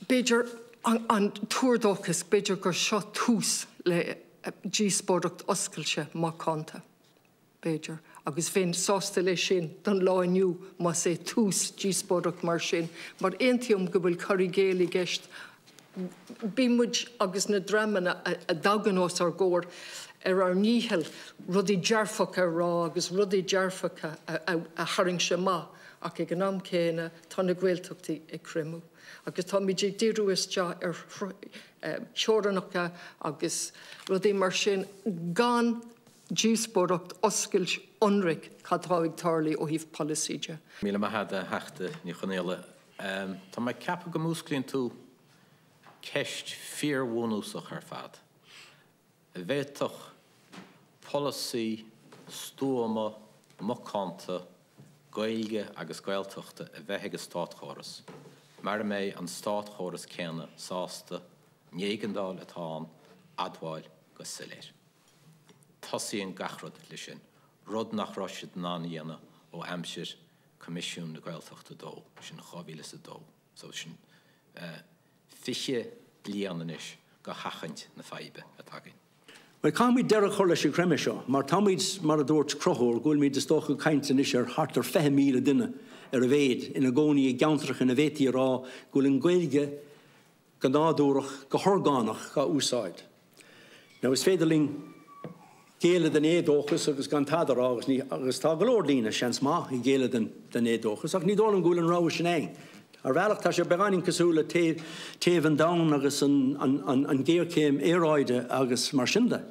Beidir an túrdóchas beidir gur seo tús le díospóireacht oscailte má cánta. Beidir. Agus féin sásta lei sin don Laighinniú má sé tús díospóireacht mar sin. Mar aontaíom go bhfuil choirí géala gceist bí muid agus na dramana a dagan os ar ggóir ar níhil rudí dearfacha rá agus rudí dearfacha a haring se má ach ag an am céine tá na Gaeltachtaí ag crimú. Agus tá muidir díriú isteach ar teorannacha agus rudí mar sin gan díospóireacht oscailt ionraig catá ag tarlaí ó híomh policyide. Míle mheath a theachta ní chonéile. Tá mai ceapa go músclíonn tú ceist fíormhúnúsach ar fad. A bhéadach policy stúama mocánta Gaeilge agus Gaeltachta a bheith agus stáit chóras. Mar mé an stáit chóras céanna sásta néigeandáil atá admháil go siléir. Tosaíonn gachrod lei sin, rud nach roisid ná dhéana ó aimsir comisiún na Gaeltachta dó, sin 2002. So sin fiche bliananis go hachant na faibe a tagin. Well, can we derech cholle se cremme seo, mar tamid mar a dúirt crochór, gúil mi de stocha caintin is hart 5,000 duine a bhéad ina gcónaí geantrach in a bhétí rá, gúil in Gaeilge go nádúrach go thorgánach go úsáid. Now is féidirling géile den édóchas agus gan tadar agus tá golóir lína seans má I géile den édóchas, ach ní dólam gúil an ráis sin éin. Ar bhealach tá sé beganin cosúla taobh an dán agus an géircéim éráide agus mar sinnda.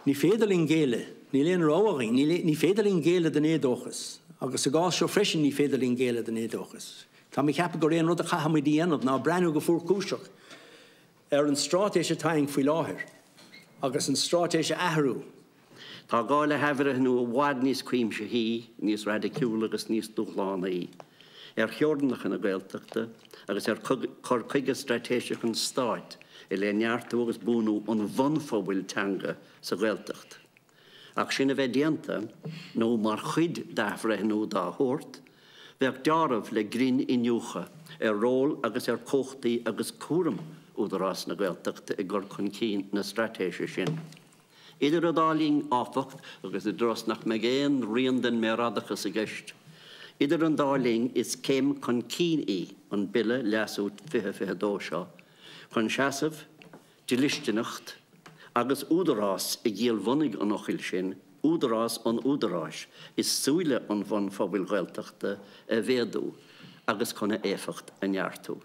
Ní féidirlín géile, ní léon ráhaí, ní féidirlín géile den édóchas, agus a gás seo freisin ní féidirlín géile den édóchas. Tá mi ceapa go réon rud a chahamid dhéanamh ná breanú go fuair cúiseach ar an strátéise taing faoi láthair, agus an strátéise athrú. Tá gáile hefire nó bhád níos cuimse hí, níos radicúil agus níos dúchlánaí. Cheordanach in a Gaeltachta, agus chur chuige stratéiseach an stáit I le neartú agus búnú an bhunófaí teanga sa Gaeltacht. Ach sin a bheith déanta, nó mar chuid dáfra nó dá thuirt, bheadh dearmh le grin iniúchta ról agus cochtaí agus cuaram údarrás na Gaeltachta I gur chun cín na stratéise sin. Idir a dálín áfacht agus I dros nach me géan rion den mé radachas a gceist. Idir an dálín is céim chun cín an bille leasút 25 seo, chun seasamh, dilisteanacht, agus údarrás I gcéal bhunaigh an ochil sin, údarrás an údarrás, is súile an bhunófaí Gaeltachta a bhéadú, agus chuna éfacht a neartú.